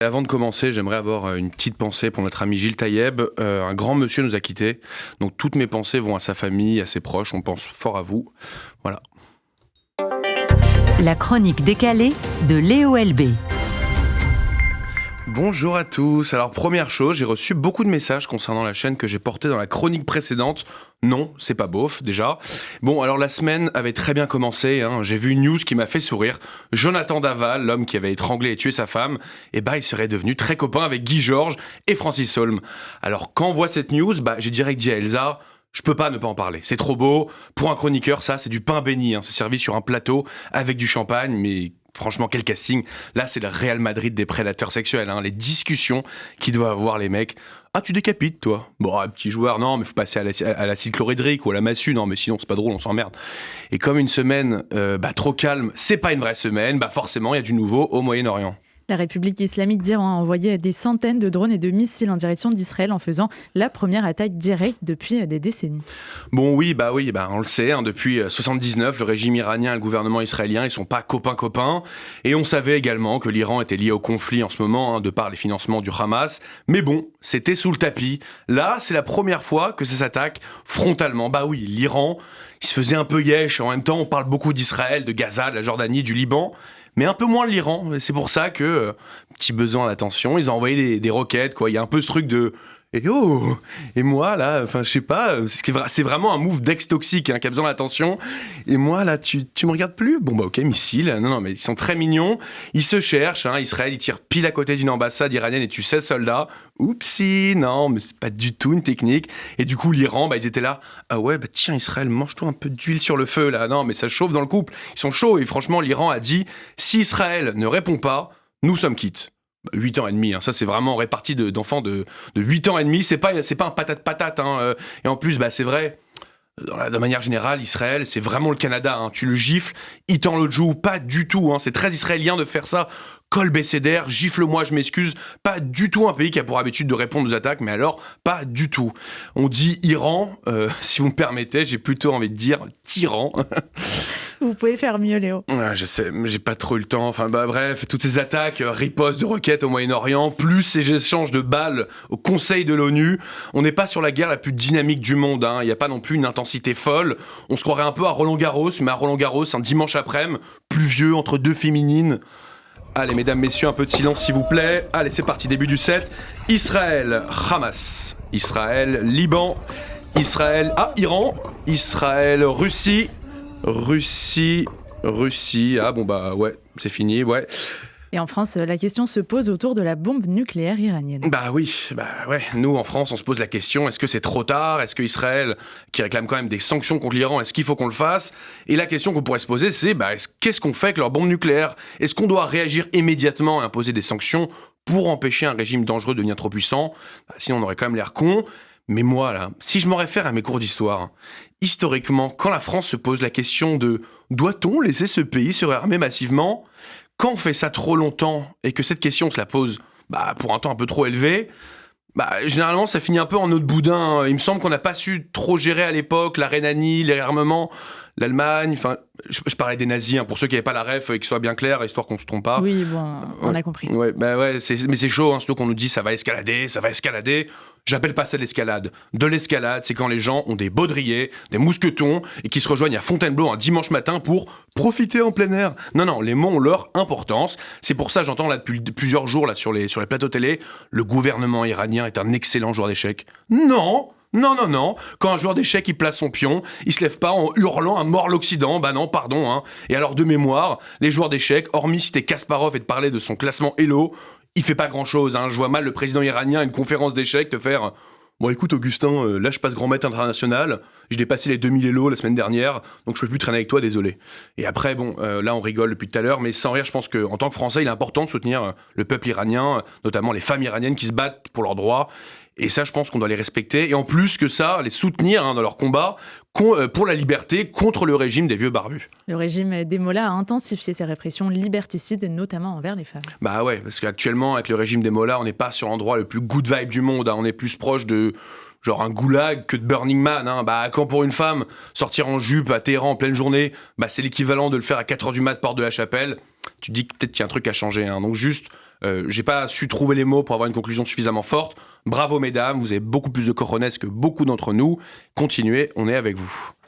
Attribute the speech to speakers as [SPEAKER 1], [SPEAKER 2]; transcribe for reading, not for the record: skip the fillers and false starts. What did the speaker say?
[SPEAKER 1] Avant de commencer, j'aimerais avoir une petite pensée pour notre ami Gilles Taïeb. Un grand monsieur nous a quittés, donc toutes mes pensées vont à sa famille, à ses proches. On pense fort à vous. Voilà.
[SPEAKER 2] La chronique décalée de Léo LB.
[SPEAKER 1] Bonjour à tous. Alors première chose, j'ai reçu beaucoup de messages concernant la chaîne que j'ai portée dans la chronique précédente. Non, c'est pas beauf déjà. Bon, alors la semaine avait très bien commencé. J'ai vu une news qui m'a fait sourire. Jonathan Daval, l'homme qui avait étranglé et tué sa femme, il serait devenu très copain avec Guy Georges et Francis Holm. Alors quand on voit cette news, j'ai direct dit à Elsa, je peux pas ne pas en parler. C'est trop beau. Pour un chroniqueur, ça, c'est du pain béni. C'est servi sur un plateau avec du champagne, mais franchement, quel casting. Là, c'est le Real Madrid des prédateurs sexuels. Les discussions qu'ils doivent avoir, les mecs. Ah, tu décapites, toi. Bon, un petit joueur, non, mais faut passer à l'acide chlorhydrique ou à la massue. Non, mais sinon, c'est pas drôle, on s'emmerde. Et comme une semaine trop calme, c'est pas une vraie semaine, forcément, il y a du nouveau au Moyen-Orient.
[SPEAKER 3] La République islamique d'Iran a envoyé des centaines de drones et de missiles en direction d'Israël en faisant la première attaque directe depuis des décennies.
[SPEAKER 1] Bon, oui, on le sait, depuis 79, le régime iranien et le gouvernement israélien, ils sont pas copains. Et on savait également que l'Iran était lié au conflit en ce moment, de par les financements du Hamas. Mais bon, c'était sous le tapis. Là, c'est la première fois que ça s'attaque frontalement. Oui, l'Iran, il se faisait un peu yesh. En même temps, on parle beaucoup d'Israël, de Gaza, de la Jordanie, du Liban. Mais un peu moins l'Iran. C'est pour ça que, petit besoin d'attention, ils ont envoyé des roquettes, quoi. Il y a un peu ce truc de « Et moi, là, je sais pas, c'est vraiment un move d'ex-toxique qui a besoin d'attention. Et moi, là, tu me regardes plus ? Bon, ok, missile. Non, mais ils sont très mignons. Ils se cherchent. Israël, il tire pile à côté d'une ambassade iranienne et tu sais, soldats. Oupsie, non, mais c'est pas du tout une technique. Et du coup, l'Iran, ils étaient là. Ah ouais, tiens, Israël, mange-toi un peu d'huile sur le feu, là. Non, mais ça chauffe dans le couple. Ils sont chauds. Et franchement, l'Iran a dit, si Israël ne répond pas, nous sommes quittes. 8 ans et demi, ça c'est vraiment réparti d'enfants de 8 ans et demi, c'est pas un patate, et en plus, c'est vrai, de manière générale, Israël, c'est vraiment le Canada, tu le gifles, il tend l'autre joue, pas du tout, c'est très israélien de faire ça, col bécédaire, gifle-moi, je m'excuse, pas du tout un pays qui a pour habitude de répondre aux attaques, mais alors, pas du tout. On dit Iran, si vous me permettez, j'ai plutôt envie de dire tyran.
[SPEAKER 3] Vous pouvez faire mieux, Léo.
[SPEAKER 1] Ouais, je sais, mais j'ai pas trop eu le temps. Bref, toutes ces attaques, ripostes de roquettes au Moyen-Orient, plus ces échanges de balles au Conseil de l'ONU. On n'est pas sur la guerre la plus dynamique du monde. Il n'y a pas non plus une intensité folle. On se croirait un peu à Roland-Garros, mais à Roland-Garros, un dimanche après-midi, pluvieux, entre deux féminines. Allez, mesdames, messieurs, un peu de silence, s'il vous plaît. Allez, c'est parti, début du set. Israël, Hamas. Israël, Liban. Israël, Iran. Israël, Russie. Russie, ouais, c'est fini, ouais.
[SPEAKER 3] Et en France, la question se pose autour de la bombe nucléaire iranienne.
[SPEAKER 1] Ouais, nous en France, on se pose la question, est-ce que c'est trop tard ? Est-ce que Israël, qui réclame quand même des sanctions contre l'Iran, est-ce qu'il faut qu'on le fasse ? Et la question qu'on pourrait se poser, c'est, qu'est-ce qu'on fait avec leur bombe nucléaire ? Est-ce qu'on doit réagir immédiatement et imposer des sanctions pour empêcher un régime dangereux de devenir trop puissant ? Sinon, on aurait quand même l'air con. Mais moi, là, si je m'en réfère à mes cours d'histoire, historiquement, quand la France se pose la question de « doit-on laisser ce pays se réarmer massivement ?» Quand on fait ça trop longtemps et que cette question se la pose pour un temps un peu trop élevé, généralement ça finit un peu en eau de boudin. Il me semble qu'on n'a pas su trop gérer à l'époque la Rhénanie, les réarmements, l'Allemagne, je parlais des nazis, pour ceux qui n'avaient pas la ref, et qu'il soit bien clair, histoire qu'on ne se trompe pas.
[SPEAKER 3] Oui, on a compris.
[SPEAKER 1] Ouais, mais c'est chaud, surtout qu'on nous dit ça va escalader. J'appelle pas ça l'escalade. De l'escalade, c'est quand les gens ont des baudriers, des mousquetons, et qui se rejoignent à Fontainebleau un dimanche matin pour profiter en plein air. Non, les mots ont leur importance. C'est pour ça, j'entends là depuis plusieurs jours là, sur les plateaux télé, le gouvernement iranien est un excellent joueur d'échecs. Non. Quand un joueur d'échecs il place son pion, il se lève pas en hurlant à mort l'Occident. Non, pardon. Et alors de mémoire, les joueurs d'échecs, hormis citer Kasparov et de parler de son classement Elo, il fait pas grand chose. Je vois mal le président iranien à une conférence d'échecs te faire « Bon écoute Augustin, là je passe grand maître international, j'ai dépassé les 2000 Elo la semaine dernière, donc je peux plus traîner avec toi, désolé. » Et après, là on rigole depuis tout à l'heure, mais sans rire, je pense qu'en tant que Français, il est important de soutenir le peuple iranien, notamment les femmes iraniennes qui se battent pour leurs droits. Et ça, je pense qu'on doit les respecter. Et en plus que ça, les soutenir dans leur combat pour la liberté contre le régime des vieux barbus.
[SPEAKER 3] Le régime des Mollahs a intensifié ses répressions liberticides, notamment envers les femmes.
[SPEAKER 1] Ouais, parce qu'actuellement, avec le régime des Mollahs, on n'est pas sur l'endroit le plus good vibe du monde. On est plus proche de genre un goulag que de Burning Man. Quand pour une femme, sortir en jupe à Téhéran en pleine journée, c'est l'équivalent de le faire à 4h du mat porte de la Chapelle. Tu te dis que peut-être qu'il y a un truc à changer. Donc juste J'ai pas su trouver les mots pour avoir une conclusion suffisamment forte. Bravo mesdames, vous avez beaucoup plus de cojones que beaucoup d'entre nous. Continuez, on est avec vous.